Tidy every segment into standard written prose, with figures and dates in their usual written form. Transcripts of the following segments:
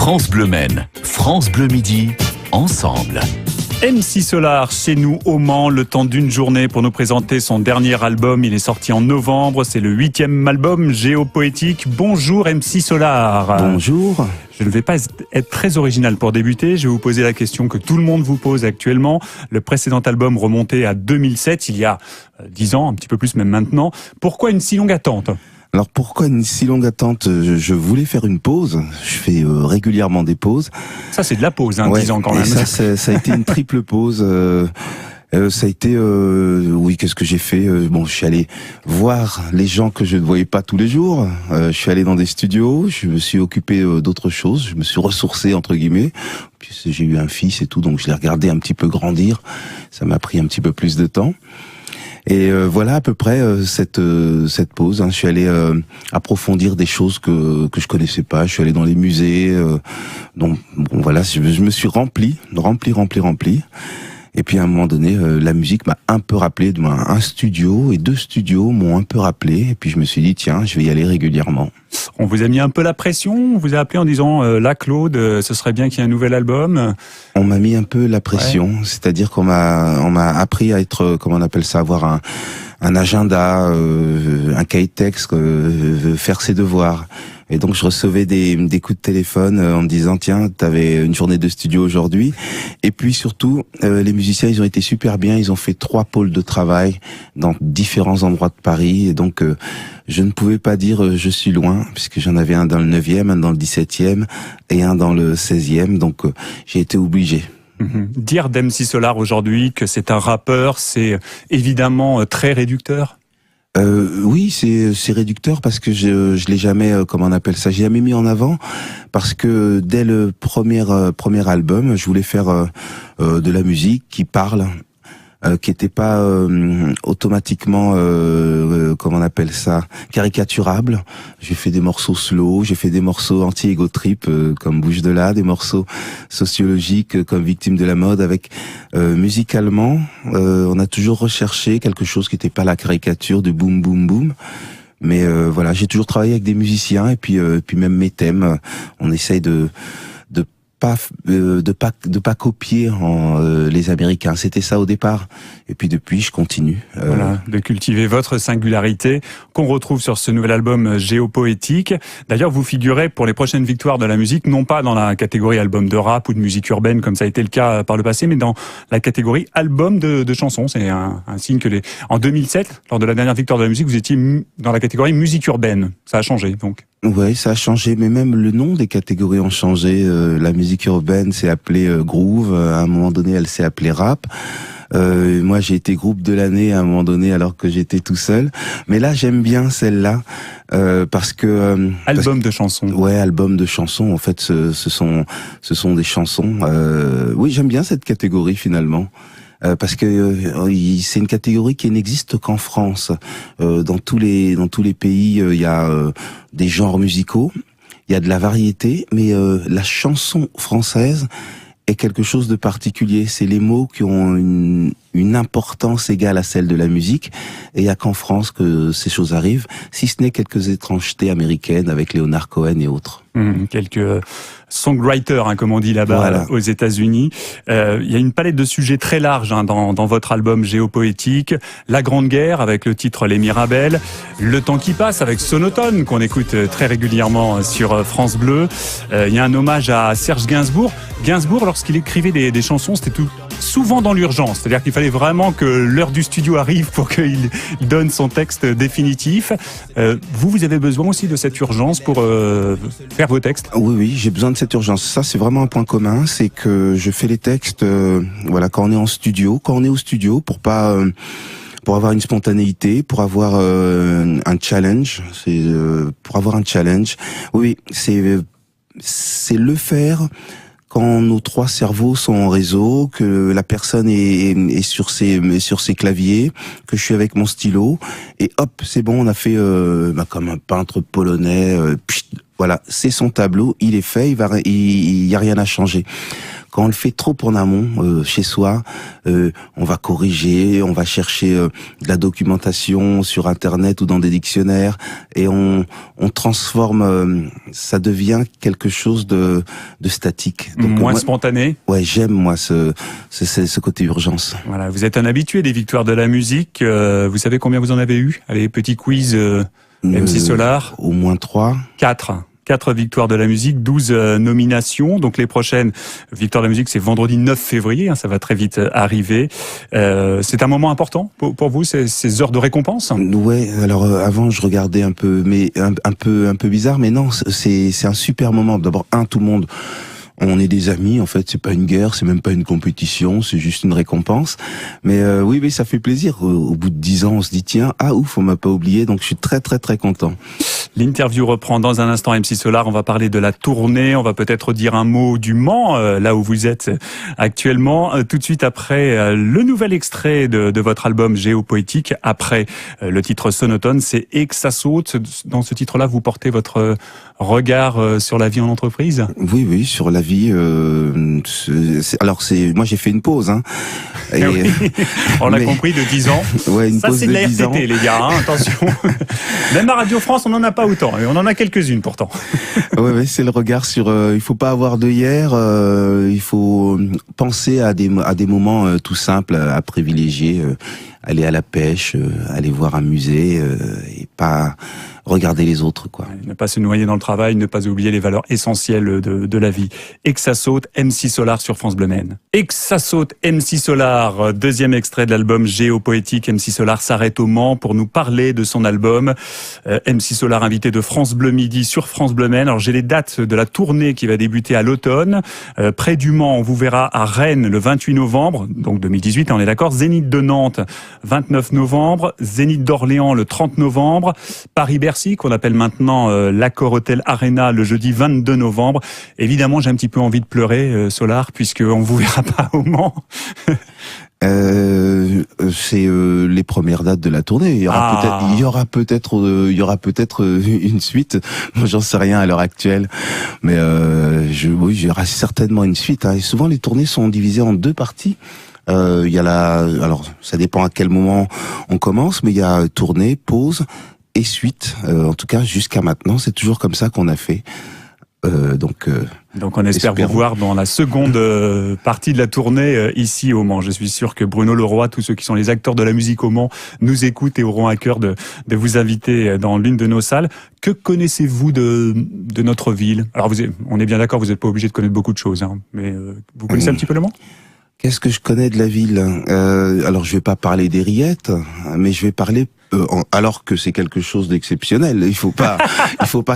France Bleu Maine, France Bleu Midi, ensemble. MC Solar chez nous au Mans, le temps d'une journée pour nous présenter son dernier album. Il est sorti en novembre, c'est le 8e album Géopoétique. Bonjour MC Solar. Bonjour. Je ne vais pas être très original pour débuter, je vais vous poser la question que tout le monde vous pose actuellement. Le précédent album remontait à 2007, il y a 10 ans, un petit peu plus même maintenant. Pourquoi une si longue attente ? Alors pourquoi une si longue attente ? Je voulais faire une pause. Je fais régulièrement des pauses. Ça c'est de la pause, Ouais, 10 ans quand même. Et ça a été une triple pause. Ça a été, oui, qu'est-ce que j'ai fait ? Bon, je suis allé voir les gens que je ne voyais pas tous les jours. Je suis allé dans des studios. Je me suis occupé d'autres choses. Je me suis ressourcé entre guillemets. Puis j'ai eu un fils et tout, donc je l'ai regardé un petit peu grandir. Ça m'a pris un petit peu plus de temps. Et voilà à peu près cette pause. Je suis allé approfondir des choses que je connaissais pas. Je suis allé dans les musées. Donc bon voilà, je me suis rempli. Et puis à un moment donné, la musique m'a un peu rappelé. Un studio et 2 studios m'ont un peu rappelé. Et puis je me suis dit tiens, je vais y aller régulièrement. On vous a mis un peu la pression, on vous a appelé en disant là Claude, ce serait bien qu'il y ait un nouvel album. On m'a mis un peu la pression, c'est-à-dire qu'on m'a appris à être, comment on appelle ça, avoir un agenda, un cahier de texte, faire ses devoirs. Et donc je recevais des coups de téléphone en me disant tiens, t'avais une journée de studio aujourd'hui. Et puis surtout, les musiciens ils ont été super bien, ils ont fait 3 pôles de travail dans différents endroits de Paris. Et donc je ne pouvais pas dire je suis loin, puisque j'en avais un dans le 9e, un dans le 17e et un dans le 16e. Donc j'ai été obligé. Dire d'MC Solar aujourd'hui que c'est un rappeur, c'est évidemment très réducteur. Oui, c'est réducteur parce que je l'ai jamais, comment on appelle ça, j'ai jamais mis en avant parce que dès le premier album, je voulais faire de la musique qui parle, qui était pas automatiquement, comment on appelle ça, caricaturable. J'ai fait des morceaux slow, j'ai fait des morceaux anti-ego trip comme Bouge de là, des morceaux sociologiques comme Victime de la mode. Avec musicalement, on a toujours recherché quelque chose qui n'était pas la caricature de boum boum boum. Mais voilà, j'ai toujours travaillé avec des musiciens et puis même mes thèmes, on essaye de pas copier les Américains. C'était ça au départ. Et puis depuis, je continue. Voilà, de cultiver votre singularité qu'on retrouve sur ce nouvel album Géopoétique. D'ailleurs, vous figurez pour les prochaines victoires de la musique, non pas dans la catégorie album de rap ou de musique urbaine comme ça a été le cas par le passé, mais dans la catégorie album de chansons. C'est un signe que en 2007, lors de la dernière victoire de la musique, vous étiez dans la catégorie musique urbaine. Ça a changé donc. Ouais, ça a changé, mais même le nom des catégories ont changé. La musique urbaine s'est appelée groove, à un moment donné elle s'est appelée rap. Moi j'ai été groupe de l'année à un moment donné alors que j'étais tout seul. Mais là j'aime bien celle-là parce que album de chansons. Ouais, album de chansons. En fait, ce sont des chansons. Oui, j'aime bien cette catégorie finalement. Parce que c'est une catégorie qui n'existe qu'en France. Dans tous les pays, il y a des genres musicaux, il y a de la variété, mais la chanson française est quelque chose de particulier. C'est les mots qui ont une importance égale à celle de la musique, et il n'y a qu'en France que ces choses arrivent, si ce n'est quelques étrangetés américaines avec Leonard Cohen et autres. Quelques songwriters, comme on dit là-bas, voilà, aux États-Unis. Il y a une palette de sujets très large dans votre album Géopoétique. La Grande Guerre avec le titre Les Mirabelles. Le temps qui passe avec Sonotone qu'on écoute très régulièrement sur France Bleu. Il y a un hommage à Serge Gainsbourg. Gainsbourg, lorsqu'il écrivait des chansons, c'était souvent dans l'urgence. C'est-à-dire qu'il fallait vraiment que l'heure du studio arrive pour qu'il donne son texte définitif. Vous avez besoin aussi de cette urgence pour faire vos textes? Oui, j'ai besoin de cette urgence. Ça, c'est vraiment un point commun, c'est que je fais les textes, voilà, quand on est en studio, quand on est au studio, pour avoir une spontanéité, pour avoir un challenge, pour avoir un challenge. Oui, c'est le faire quand nos 3 cerveaux sont en réseau, que la personne est sur ses claviers, que je suis avec mon stylo, et hop, c'est bon, on a fait comme un peintre polonais. Voilà, c'est son tableau, il est fait, il y a rien à changer. quand on le fait trop en amont, chez soi, on va corriger, on va chercher de la documentation sur Internet ou dans des dictionnaires, et on transforme, ça devient quelque chose de statique. Donc, moins spontané. Ouais, j'aime moi ce côté urgence. Voilà, vous êtes un habitué des victoires de la musique. Vous savez combien vous en avez eu? Allez, petit quiz MC Solar. Au moins 3. 4 victoires de la musique, 12 nominations. Donc les prochaines victoires de la musique, c'est vendredi 9 février, ça va très vite arriver. C'est un moment important pour vous, ces heures de récompense? Ouais, alors avant je regardais un peu, mais un peu bizarre, mais non, c'est un super moment. D'abord, tout le monde... On est des amis, en fait, c'est pas une guerre, c'est même pas une compétition, c'est juste une récompense. Mais oui, ça fait plaisir. Au bout de 10 ans, on se dit tiens, ouf, on m'a pas oublié, donc je suis très très très content. L'interview reprend dans un instant. MC Solar, on va parler de la tournée, on va peut-être dire un mot du Mans, là où vous êtes actuellement. Tout de suite après le nouvel extrait de votre album Géopoétique, après le titre Sonotone, c'est Et que ça saute. Dans ce titre-là, vous portez votre regard sur la vie en entreprise? Oui, sur la vie. Moi j'ai fait une pause. Et oui, on l'a compris, de 10 ans. Ouais, ça c'est de la RTT, les gars, attention. Même à Radio France, on n'en a pas autant, et on en a quelques-unes pourtant. Ouais, c'est le regard sur. Il faut pas avoir d'œillères. Il faut penser à des moments tout simples à privilégier. Aller à la pêche, aller voir un musée, et pas regarder les autres, quoi. Ne pas se noyer dans le travail, ne pas oublier les valeurs essentielles de la vie. Et que ça saute, MC Solar sur France Bleu Maine. Et que ça saute, MC Solar, deuxième extrait de l'album Géopoétique. MC Solar s'arrête au Mans pour nous parler de son album. MC Solar, invité de France Bleu Midi sur France Bleu Maine. Alors j'ai les dates de la tournée qui va débuter à l'automne. Près du Mans, on vous verra à Rennes le 28 novembre, donc 2018, on est d'accord. Zénith de Nantes, 29 novembre. Zénith d'Orléans le 30 novembre. Paris-Bercy, qu'on appelle maintenant l'Accor Hotel Arena, le jeudi 22 novembre. Évidemment, j'ai un petit peu envie de pleurer, Solar, puisqu'on ne vous verra pas au Mans. C'est les premières dates de la tournée. Il y aura peut-être une suite. Moi, j'en sais rien à l'heure actuelle, mais il y aura certainement une suite. Et souvent, les tournées sont divisées en 2 parties. Il y a alors ça dépend à quel moment on commence, mais il y a tournée, pause et suite. En tout cas, jusqu'à maintenant, c'est toujours comme ça qu'on a fait. Donc on espère vous voir dans la seconde partie de la tournée ici au Mans. Je suis sûr que Bruno Leroy, tous ceux qui sont les acteurs de la musique au Mans, nous écoutent et auront à cœur de vous inviter dans l'une de nos salles. Que connaissez-vous de notre ville? Alors on est bien d'accord, vous n'êtes pas obligé de connaître beaucoup de choses, mais vous connaissez un petit peu le Mans? Qu'est-ce que je connais de la ville? Alors je vais pas parler des rillettes, mais je vais parler alors que c'est quelque chose d'exceptionnel. Il faut pas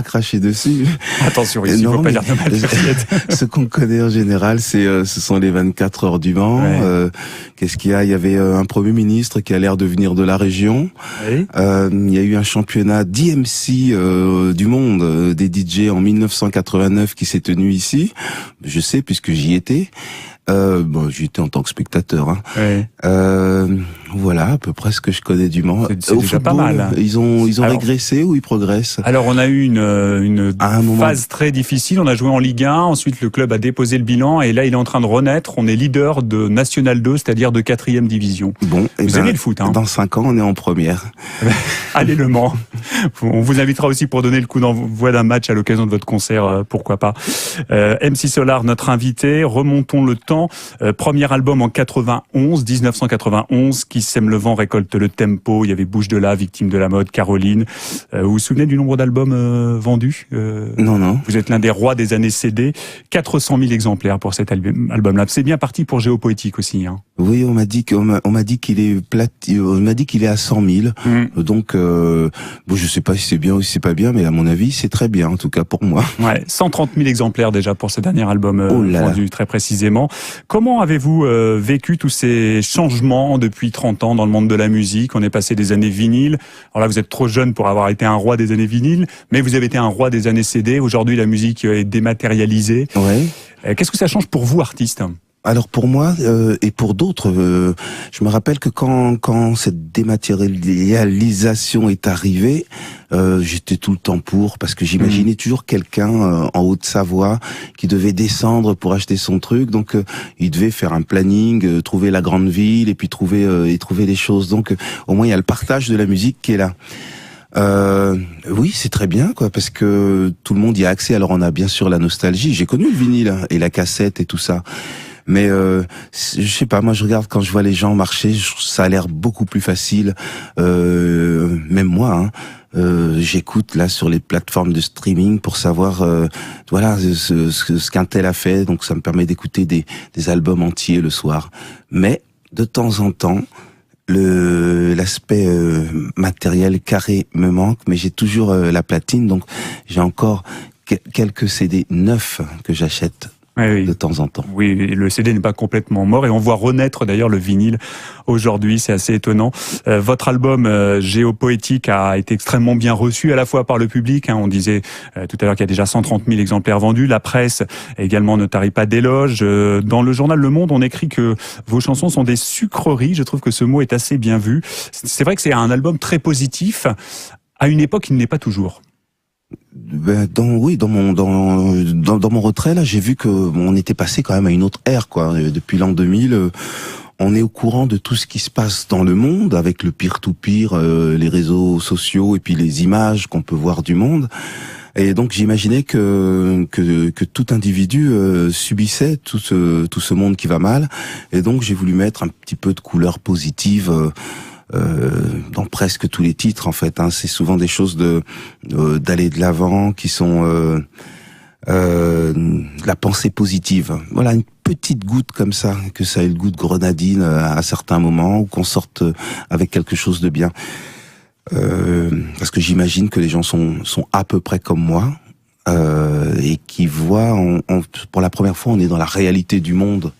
cracher dessus. Attention, il faut pas dire de mal des rillettes. Ce qu'on connaît en général, ce sont les 24 heures du Mans. Ouais. Qu'est-ce qu'il y a? Il y avait un Premier ministre qui a l'air de venir de la région. Oui. Il y a eu un championnat d'IMC du monde des DJ en 1989 qui s'est tenu ici. Je sais puisque j'y étais. J'y étais en tant que spectateur. Ouais. Voilà, à peu près ce que je connais du Mans. C'est déjà pas mal. Ils ont régressé ou ils progressent? Alors, on a eu une phase très difficile. On a joué en Ligue 1. Ensuite, le club a déposé le bilan. Et là, il est en train de renaître. On est leader de National 2, c'est-à-dire de 4e division. Bon, vous aimez le foot, Dans 5 ans, on est en première. Allez, Le Mans. On vous invitera aussi pour donner le coup d'envoi d'un match à l'occasion de votre concert, pourquoi pas. MC Solar, notre invité. Remontons le temps. Premier album en 1991, qui sème le vent, récolte le tempo. Il y avait Bouche de là, Victime de la mode, Caroline. Vous vous souvenez du nombre d'albums vendus? Non. Vous êtes l'un des rois des années CD. 400 000 exemplaires pour cet album-là. C'est bien parti pour Géopoétique aussi. Oui, on m'a dit qu'il est à 100 000. Donc, je sais pas si c'est bien ou si c'est pas bien, mais à mon avis, c'est très bien, en tout cas pour moi. Ouais, 130 000 exemplaires déjà pour ce dernier album vendu très précisément. Comment avez-vous vécu tous ces changements depuis 30 ans dans le monde de la musique? On est passé des années vinyles. Alors là, vous êtes trop jeune pour avoir été un roi des années vinyles, mais vous avez été un roi des années CD. Aujourd'hui, la musique est dématérialisée. Ouais. Qu'est-ce que ça change pour vous, artiste? Alors pour moi et pour d'autres, je me rappelle que quand cette dématérialisation est arrivée, j'étais tout le temps pour, parce que j'imaginais toujours quelqu'un en Haute-Savoie qui devait descendre pour acheter son truc, donc il devait faire un planning, trouver la grande ville et puis trouver les choses. Donc au moins il y a le partage de la musique qui est là. Oui, c'est très bien, quoi, parce que tout le monde y a accès. Alors on a bien sûr la nostalgie. J'ai connu le vinyle et la cassette et tout ça. Mais je sais pas, moi je regarde quand je vois les gens marcher, ça a l'air beaucoup plus facile. Même moi, j'écoute là sur les plateformes de streaming pour savoir, voilà, ce qu'un tel a fait. Donc ça me permet d'écouter des albums entiers le soir. Mais de temps en temps, l'aspect matériel carré me manque, mais j'ai toujours la platine, donc j'ai encore quelques CD neufs que j'achète. Oui. De temps en temps. Oui, le CD n'est pas complètement mort et on voit renaître d'ailleurs le vinyle aujourd'hui, c'est assez étonnant. Votre album Géopoétique a été extrêmement bien reçu à la fois par le public, on disait tout à l'heure qu'il y a déjà 130 000 exemplaires vendus, la presse également ne tarit pas d'éloges. Dans le journal Le Monde, on écrit que vos chansons sont des sucreries, je trouve que ce mot est assez bien vu. C'est vrai que c'est un album très positif, à une époque il n'est pas toujours. Dans mon retrait là, j'ai vu que on était passé quand même à une autre ère, quoi. Depuis l'an 2000, on est au courant de tout ce qui se passe dans le monde avec le peer-to-peer, les réseaux sociaux et puis les images qu'on peut voir du monde. Et donc j'imaginais que tout individu subissait tout ce monde qui va mal. Et donc j'ai voulu mettre un petit peu de couleur positive. Dans presque tous les titres, en fait, c'est souvent des choses d'aller de l'avant, qui sont la pensée positive. Voilà, une petite goutte comme ça, que ça ait le goût de grenadine à certains moments, ou qu'on sorte avec quelque chose de bien. Parce que j'imagine que les gens sont à peu près comme moi, et qui voient, pour la première fois, on est dans la réalité du monde.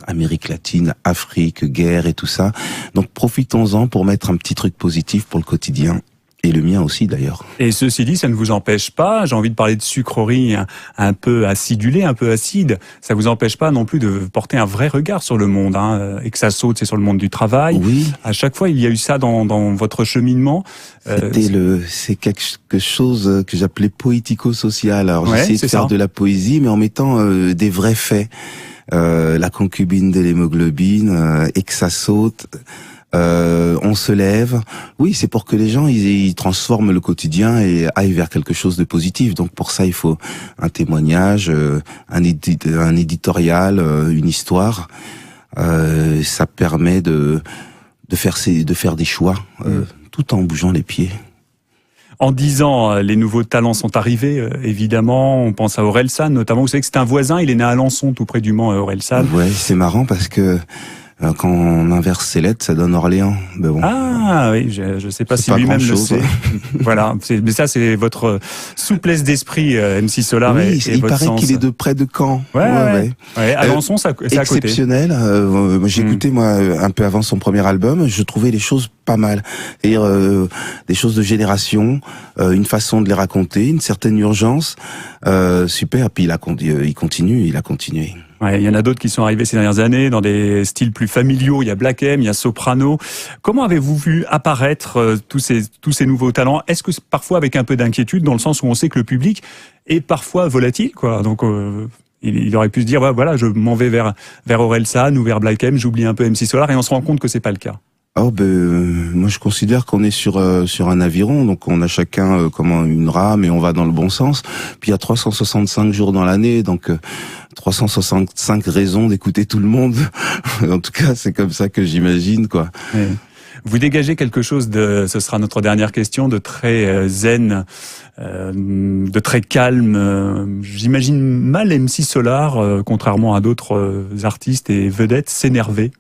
Amérique latine, Afrique, guerre et tout ça. Donc profitons-en pour mettre un petit truc positif pour le quotidien. Et le mien aussi d'ailleurs. Et ceci dit, ça ne vous empêche pas, j'ai envie de parler de sucrerie un peu acidulée, un peu acide, ça vous empêche pas non plus de porter un vrai regard sur le monde, et que ça saute, c'est sur le monde du travail. Oui. À chaque fois, il y a eu ça dans votre cheminement. C'est quelque chose que j'appelais poético-social. Alors j'essayais de faire de la poésie, mais en mettant des vrais faits. La concubine de l'hémoglobine, et que ça saute, on se lève. Oui, c'est pour que les gens ils transforment le quotidien et aillent vers quelque chose de positif. Donc pour ça, il faut un témoignage, un éditorial, une histoire. Ça permet de faire des choix, tout en bougeant les pieds. En 10 ans, les nouveaux talents sont arrivés, évidemment. On pense à Orelsan, notamment. Vous savez que c'est un voisin, il est né à Alençon, tout près du Mans, Orelsan. Ouais, c'est marrant parce que quand on inverse ses lettres, ça donne Orléans. Mais bon. Ah oui, je sais pas si lui-même le sait. Voilà, mais ça c'est votre souplesse d'esprit, MC Solar. Oui, et il votre paraît sens. qu'il est de près de Caen. Ouais. Alençon, c'est à côté. Exceptionnel. J'écoutais moi un peu avant son premier album. Je trouvais les choses pas mal. C'est-à-dire des choses de génération, une façon de les raconter, une certaine urgence. Super. Puis il a continué. Ouais, il y en a d'autres qui sont arrivés ces dernières années dans des styles plus familiaux. Il y a Black M, il y a Soprano. Comment avez-vous vu apparaître tous ces nouveaux talents? Est-ce que parfois avec un peu d'inquiétude, dans le sens où on sait que le public est parfois volatile, quoi. Donc il aurait pu se dire voilà, je m'en vais vers Orelsan ou vers Black M, j'oublie un peu MC Solar, et on se rend compte que c'est pas le cas. Moi je considère qu'on est sur un aviron, donc on a chacun une rame et on va dans le bon sens. Puis il y a 365 jours dans l'année, donc 365 raisons d'écouter tout le monde. En tout cas, c'est comme ça que j'imagine, quoi. Ouais. Vous dégagez quelque chose ce sera notre dernière question, de très zen, de très calme. J'imagine mal MC Solar, contrairement à d'autres artistes et vedettes, s'énerver.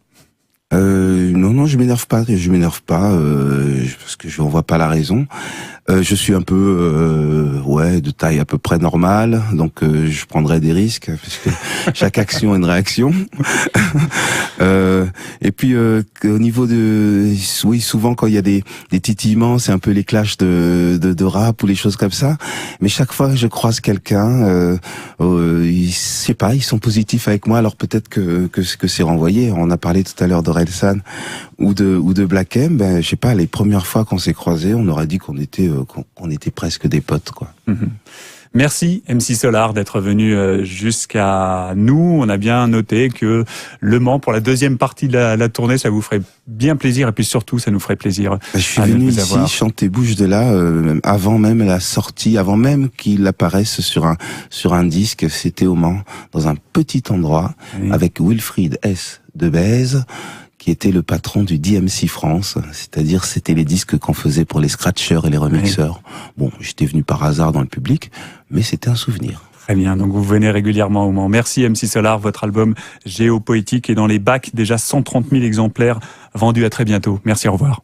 Non, je m'énerve pas, parce que je n'en vois pas la raison. Je suis un peu, de taille à peu près normale, donc je prendrais des risques, puisque chaque action a une réaction. Et puis au niveau oui, souvent quand il y a des titillements, c'est un peu les clashs de rap ou les choses comme ça. Mais chaque fois que je croise quelqu'un, je sais pas, ils sont positifs avec moi. Alors peut-être que c'est renvoyé. On a parlé tout à l'heure d'Orelsan ou de Black M. Ben je sais pas, les premières fois qu'on s'est croisés, on aurait dit qu'on était presque des potes, quoi. Merci MC Solar d'être venu jusqu'à nous. On a bien noté que Le Mans, pour la deuxième partie de la tournée, ça vous ferait bien plaisir, et puis surtout ça nous ferait plaisir. Je suis venu ici chanter Bouge de là avant même la sortie, avant même qu'il apparaisse sur un disque. C'était au Mans, dans un petit endroit, oui, avec Wilfried S. de Bèze, qui était le patron du DMC France, c'est-à-dire c'était les disques qu'on faisait pour les scratchers et les remixeurs. Oui. Bon, j'étais venu par hasard dans le public, mais c'était un souvenir. Très bien, donc vous venez régulièrement au Mans. Merci MC Solar, votre album Géopoétique est dans les bacs, déjà 130 000 exemplaires vendus. À très bientôt. Merci, au revoir.